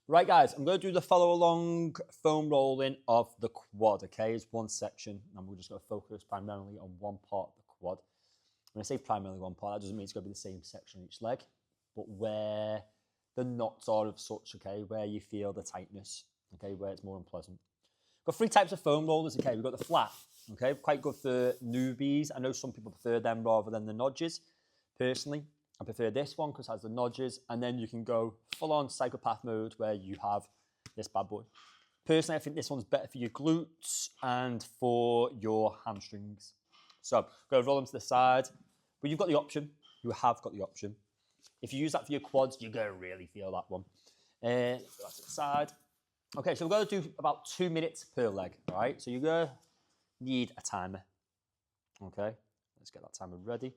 Right, guys, I'm going to do the follow-along foam rolling of the quad, okay? It's one section, and we're just going to focus primarily on one part of the quad. When I say primarily one part, that doesn't mean it's going to be the same section on each leg, but where the knots are of such, okay, where you feel the tightness, okay, where it's more unpleasant. Got three types of foam rollers, okay? We've got the flat, okay, quite good for newbies. I know some people prefer them rather than the nudges. Personally, I prefer this one because it has the nudges, and then you can go full-on psychopath mode where you have this bad boy. Personally, I think this one's better for your glutes and for your hamstrings. So, go roll them to the side, but you've got the option. You have got the option. If you use that for your quads, you're going to really feel that one. Let's go that to the side. Okay, so we're going to do about 2 minutes per leg, all right? So you're going to need a timer, okay? Let's get that timer ready.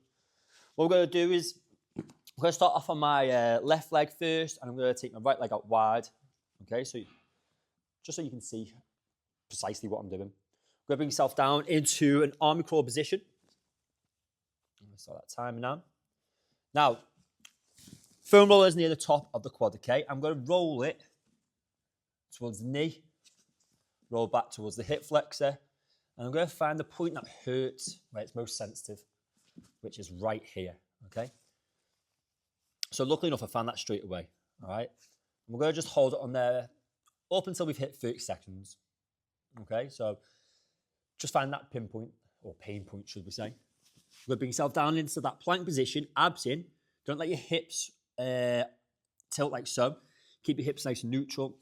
What we're going to do is, I'm going to start off on my left leg first, and I'm going to take my right leg out wide, okay? So just so you can see precisely what I'm doing. Going to bring yourself down into an army crawl position. I'm going to start that timer now. Now, foam roller is near the top of the quad, okay? I'm going to roll it towards the knee, roll back towards the hip flexor, and I'm going to find the point that hurts where it's most sensitive, which is right here, okay? So luckily enough, I found that straight away, all right? And we're going to just hold it on there up until we've hit 30 seconds, okay? So just find that pinpoint, or pain point, should we say. You're going to bring yourself down into that plank position, abs in. Don't let your hips tilt like so. Keep your hips nice and neutral.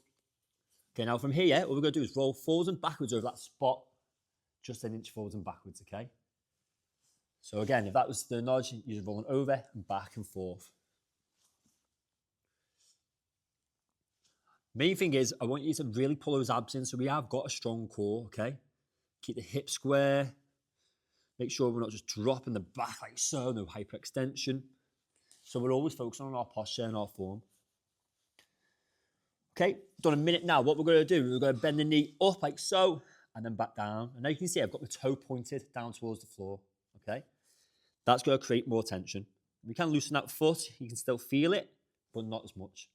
Okay, now from here, what we're going to do is roll forwards and backwards over that spot, just an inch forwards and backwards, okay? So again, if that was the nudge, you're rolling over and back and forth. Main thing is, I want you to really pull those abs in so we have got a strong core, okay? Keep the hips square. Make sure we're not just dropping the back like so, no hyperextension. So we're always focusing on our posture and our form. Okay, done a minute now. What we're going to do, we're going to bend the knee up like so, and then back down. And now you can see I've got the toe pointed down towards the floor, okay? That's going to create more tension. We can loosen that foot. You can still feel it, but not as much.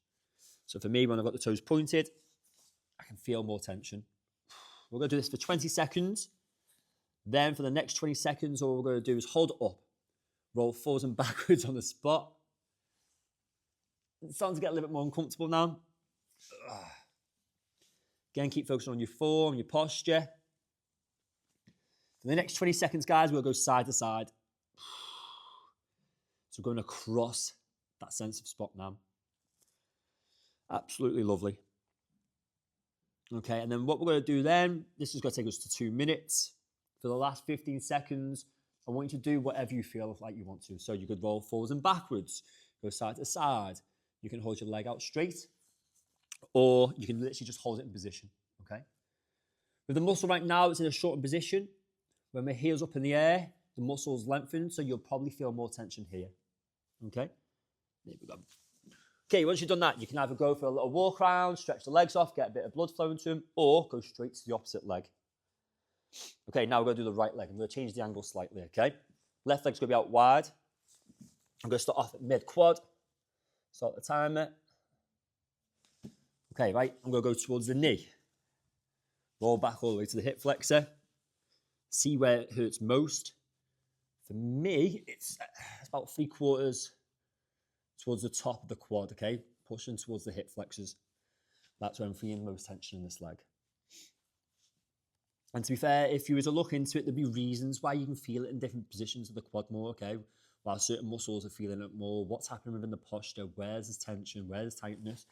So for me, when I've got the toes pointed, I can feel more tension. We're going to do this for 20 seconds. Then for the next 20 seconds, all we're going to do is hold it up, roll forwards and backwards on the spot. It's starting to get a little bit more uncomfortable now. Again, keep focusing on your form, your posture. For the next 20 seconds, guys, we'll go side to side. So going across that sensitive spot now. Absolutely lovely. Okay, and then what we're going to do then, this is going to take us to 2 minutes. For the last 15 seconds, I want you to do whatever you feel like you want to. So you could roll forwards and backwards, go side to side. You can hold your leg out straight, or you can literally just hold it in position, okay? With the muscle right now, it's in a shortened position. When my heel's up in the air, the muscle's lengthened, so you'll probably feel more tension here, okay? There we go. Okay, once you've done that, you can either go for a little walk around, stretch the legs off, get a bit of blood flowing to them, or go straight to the opposite leg. Okay, now we're going to do the right leg. I'm going to change the angle slightly, okay? Left leg's going to be out wide. I'm going to start off at mid-quad. Start the timer. Okay, right, I'm going to go towards the knee. Roll back all the way to the hip flexor. See where it hurts most. For me, it's about 3/4 towards the top of the quad, okay? Pushing towards the hip flexors. That's where I'm feeling the most tension in this leg. And to be fair, if you were to look into it, there'd be reasons why you can feel it in different positions of the quad more, okay? While certain muscles are feeling it more, what's happening within the posture, where's this tension, where's tightness,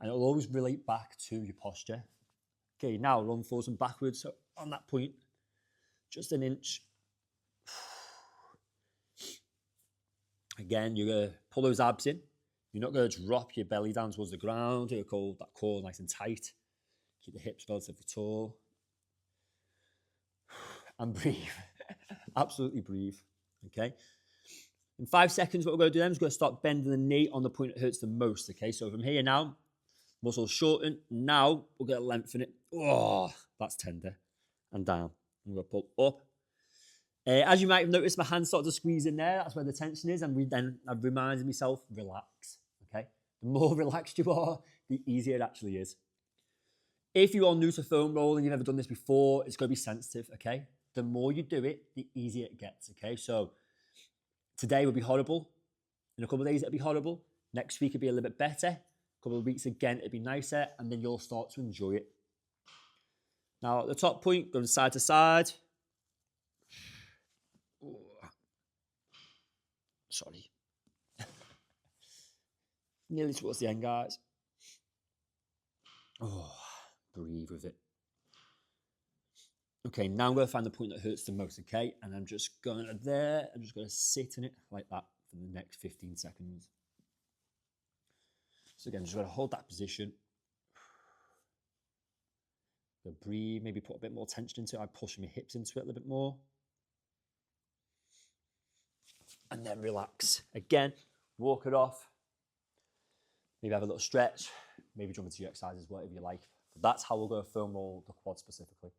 and it'll always relate back to your posture. Okay, now run forwards and backwards, so on that point, just an inch. Again, you're going to pull those abs in. You're not going to drop your belly down towards the ground. You're going to hold that core nice and tight. Keep the hips relatively tall. And breathe. Absolutely breathe. Okay? In 5 seconds, what we're going to do then is we're going to start bending the knee on the point that hurts the most. Okay? So from here now, muscles shorten. Now, we're going to lengthen it. Oh, that's tender. And down. I'm going to pull up. As you might have noticed, my hands started to squeeze in there. That's where the tension is. And I've reminded myself, relax. Okay? The more relaxed you are, the easier it actually is. If you are new to foam rolling, you've never done this before, it's going to be sensitive, okay? The more you do it, the easier it gets, okay? So today will be horrible. In a couple of days, it'll be horrible. Next week, it'll be a little bit better. A couple of weeks again, it'll be nicer, and then you'll start to enjoy it. Now, at the top point, going side to side. Ooh. Sorry. Nearly towards the end, guys. Oh, breathe with it. Okay, now I'm going to find the point that hurts the most, okay? And I'm just going to sit in it like that for the next 15 seconds. So again, just going to hold that position. Breathe, maybe put a bit more tension into it. I push my hips into it a little bit more. And then relax. Again, walk it off. Maybe have a little stretch. Maybe jump into your exercises, whatever you like. But that's how we'll go foam roll the quad specifically.